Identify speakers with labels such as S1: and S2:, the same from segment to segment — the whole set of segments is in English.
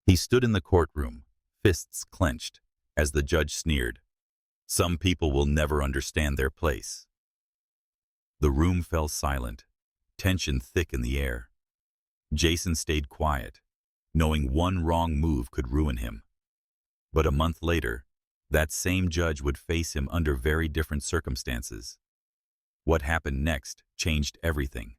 S1: He stood in the courtroom, fists clenched, as the judge sneered, "Some people will never understand their place." The room fell silent, tension thick in the air. Jason stayed quiet, knowing one wrong move could ruin him. But a month later, that same judge would face him under very different circumstances. What happened next changed everything.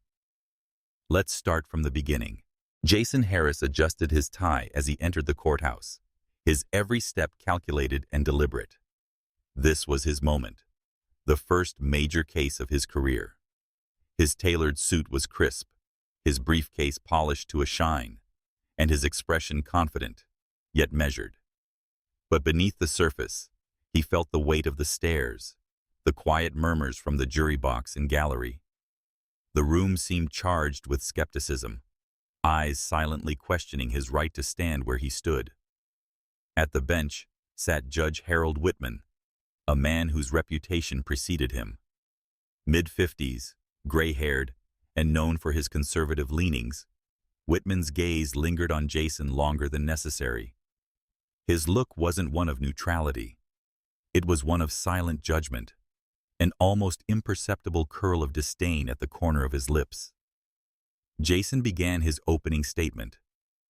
S1: Let's start from the beginning. Jason Harris adjusted his tie as he entered the courthouse, his every step calculated and deliberate. This was his moment, the first major case of his career. His tailored suit was crisp, his briefcase polished to a shine, and his expression confident, yet measured. But beneath the surface, he felt the weight of the stairs, the quiet murmurs from the jury box and gallery. The room seemed charged with skepticism, eyes silently questioning his right to stand where he stood. At the bench sat Judge Harold Whitman, a man whose reputation preceded him. Mid-50s, gray-haired, and known for his conservative leanings, Whitman's gaze lingered on Jason longer than necessary. His look wasn't one of neutrality. It was one of silent judgment, an almost imperceptible curl of disdain at the corner of his lips. Jason began his opening statement,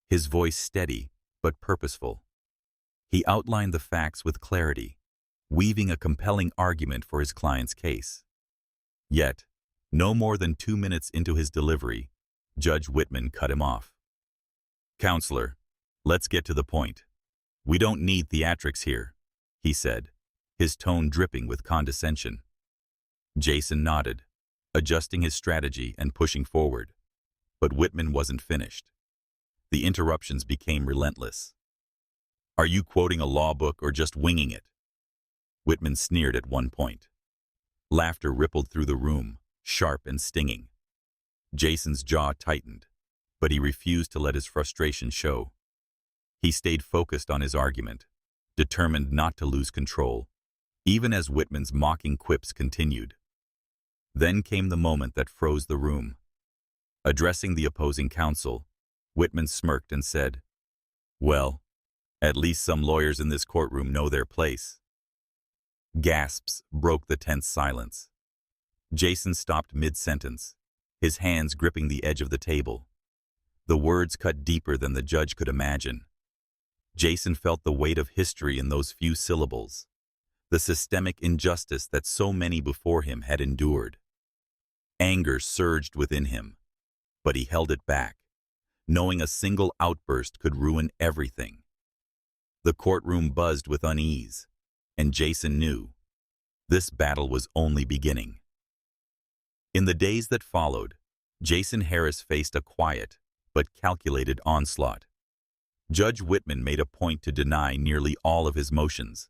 S1: his voice steady but purposeful. He outlined the facts with clarity, weaving a compelling argument for his client's case. Yet, no more than 2 minutes into his delivery, Judge Whitman cut him off. "Counselor, let's get to the point. We don't need theatrics here," he said, his tone dripping with condescension. Jason nodded, adjusting his strategy and pushing forward. But Whitman wasn't finished. The interruptions became relentless. "Are you quoting a law book or just winging it?" Whitman sneered at one point. Laughter rippled through the room, sharp and stinging. Jason's jaw tightened, but he refused to let his frustration show. He stayed focused on his argument, determined not to lose control, even as Whitman's mocking quips continued. Then came the moment that froze the room. Addressing the opposing counsel, Whitman smirked and said, "Well, at least some lawyers in this courtroom know their place." Gasps broke the tense silence. Jason stopped mid-sentence, his hands gripping the edge of the table. The words cut deeper than the judge could imagine. Jason felt the weight of history in those few syllables, the systemic injustice that so many before him had endured. Anger surged within him, but he held it back, knowing a single outburst could ruin everything. The courtroom buzzed with unease, and Jason knew this battle was only beginning. In the days that followed, Jason Harris faced a quiet but calculated onslaught. Judge Whitman made a point to deny nearly all of his motions,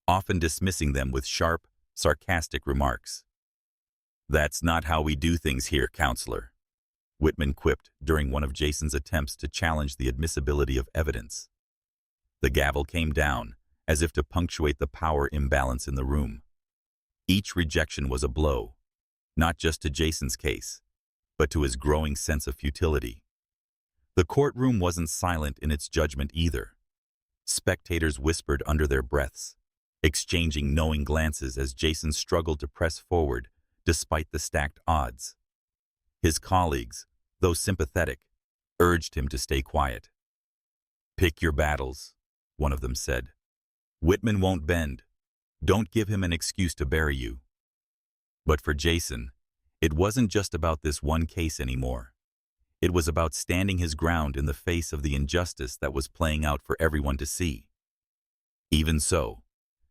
S1: often dismissing them with sharp, sarcastic remarks. "That's not how we do things here, counselor," Whitman quipped during one of Jason's attempts to challenge the admissibility of evidence. The gavel came down, as if to punctuate the power imbalance in the room. Each rejection was a blow, not just to Jason's case, but to his growing sense of futility. The courtroom wasn't silent in its judgment either. Spectators whispered under their breaths, exchanging knowing glances as Jason struggled to press forward despite the stacked odds. His colleagues, though sympathetic, urged him to stay quiet. "Pick your battles," one of them said. "Whitman won't bend. Don't give him an excuse to bury you." But for Jason, it wasn't just about this one case anymore. It was about standing his ground in the face of the injustice that was playing out for everyone to see. Even so,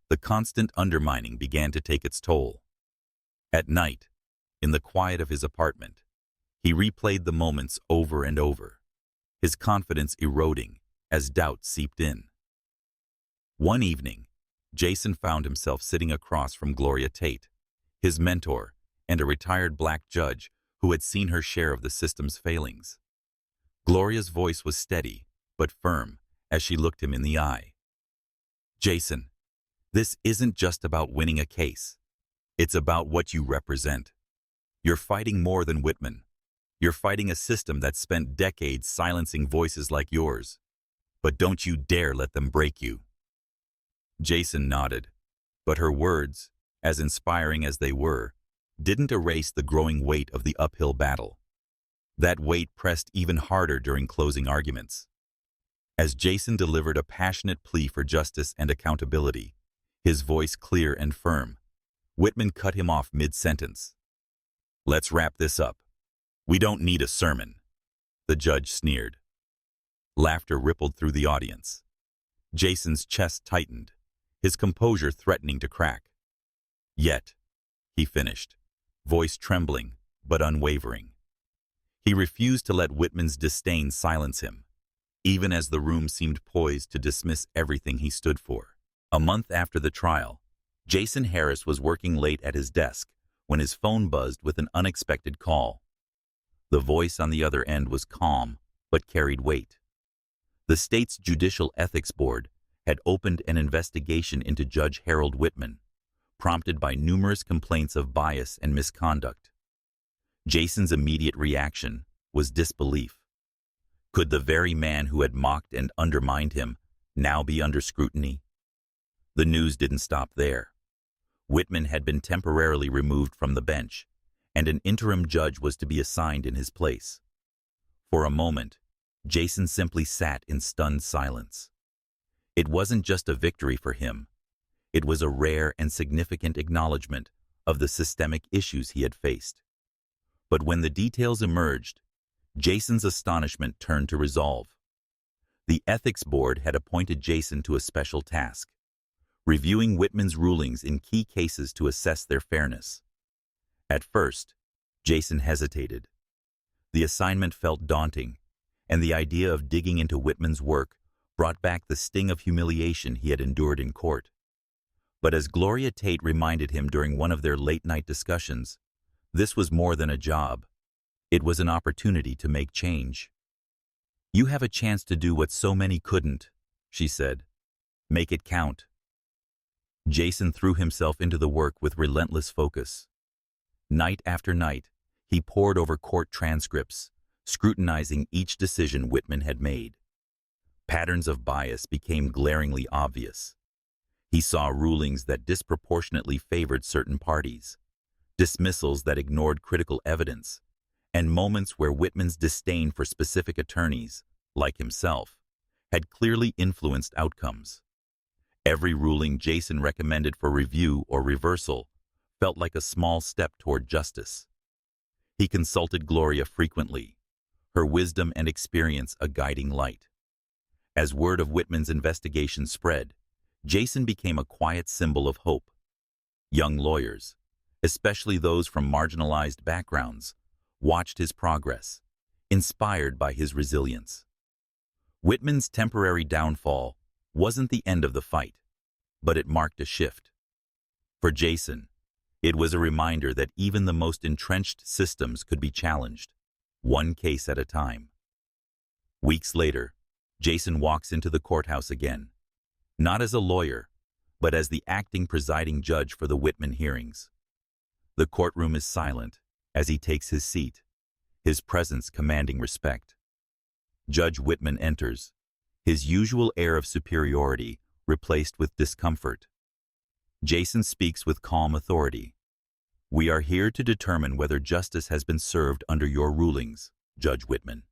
S1: the constant undermining began to take its toll. At night, in the quiet of his apartment, he replayed the moments over and over, his confidence eroding as doubt seeped in. One evening, Jason found himself sitting across from Gloria Tate, his mentor and a retired black judge who had seen her share of the system's failings. Gloria's voice was steady but firm as she looked him in the eye. "Jason, this isn't just about winning a case. It's about what you represent. You're fighting more than Whitman. You're fighting a system that spent decades silencing voices like yours. but don't you dare let them break you." Jason nodded, but her words, as inspiring as they were, didn't erase the growing weight of the uphill battle. That weight pressed even harder during closing arguments. As Jason delivered a passionate plea for justice and accountability, his voice clear and firm, Whitman cut him off mid-sentence. "Let's wrap this up. We don't need a sermon," the judge sneered. Laughter rippled through the audience. Jason's chest tightened, his composure threatening to crack. "Yet," he finished, voice trembling but unwavering. He refused to let Whitman's disdain silence him, even as the room seemed poised to dismiss everything he stood for. A month after the trial, Jason Harris was working late at his desk when his phone buzzed with an unexpected call. The voice on the other end was calm but carried weight. The state's Judicial Ethics Board had opened an investigation into Judge Harold Whitman, prompted by numerous complaints of bias and misconduct. Jason's immediate reaction was disbelief. Could the very man who had mocked and undermined him now be under scrutiny? The news didn't stop there. Whitman had been temporarily removed from the bench, and an interim judge was to be assigned in his place. For a moment, Jason simply sat in stunned silence. It wasn't just a victory for him. It was a rare and significant acknowledgement of the systemic issues he had faced. But when the details emerged, Jason's astonishment turned to resolve. The Ethics Board had appointed Jason to a special task, reviewing Whitman's rulings in key cases to assess their fairness. At first, Jason hesitated. The assignment felt daunting, and the idea of digging into Whitman's work brought back the sting of humiliation he had endured in court. But as Gloria Tate reminded him during one of their late-night discussions, this was more than a job. It was an opportunity to make change. "You have a chance to do what so many couldn't," she said. "Make it count." Jason threw himself into the work with relentless focus. Night after night, he pored over court transcripts, scrutinizing each decision Whitman had made. Patterns of bias became glaringly obvious. He saw rulings that disproportionately favored certain parties, dismissals that ignored critical evidence, and moments where Whitman's disdain for specific attorneys, like himself, had clearly influenced outcomes. Every ruling Jason recommended for review or reversal felt like a small step toward justice. He consulted Gloria frequently, her wisdom and experience a guiding light. As word of Whitman's investigation spread, Jason became a quiet symbol of hope. Young lawyers, especially those from marginalized backgrounds, watched his progress, inspired by his resilience. Whitman's temporary downfall wasn't the end of the fight, but it marked a shift. For Jason, it was a reminder that even the most entrenched systems could be challenged, one case at a time. Weeks later, Jason walks into the courthouse again, not as a lawyer, but as the acting presiding judge for the Whitman hearings. The courtroom is silent as he takes his seat, his presence commanding respect. Judge Whitman enters, his usual air of superiority replaced with discomfort. Jason speaks with calm authority. "We are here to determine whether justice has been served under your rulings, Judge Whitman."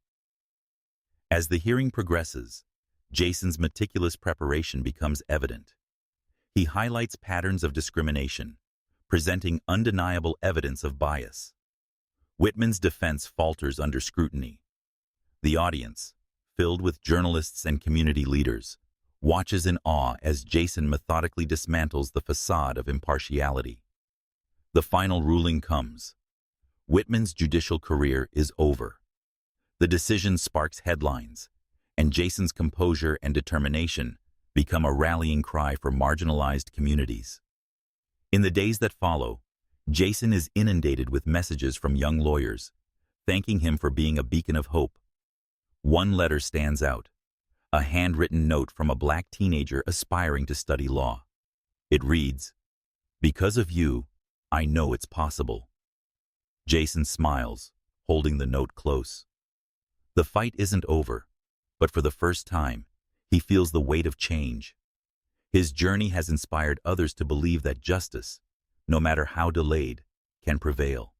S1: As the hearing progresses, Jason's meticulous preparation becomes evident. He highlights patterns of discrimination, presenting undeniable evidence of bias. Whitman's defense falters under scrutiny. The audience, filled with journalists and community leaders, watches in awe as Jason methodically dismantles the facade of impartiality. The final ruling comes. Whitman's judicial career is over. The decision sparks headlines, and Jason's composure and determination become a rallying cry for marginalized communities. In the days that follow, Jason is inundated with messages from young lawyers, thanking him for being a beacon of hope. One letter stands out, a handwritten note from a Black teenager aspiring to study law. It reads, "Because of you, I know it's possible." Jason smiles, holding the note close. The fight isn't over, but for the first time, He feels the weight of change. His journey has inspired others to believe that justice, no matter how delayed, can prevail.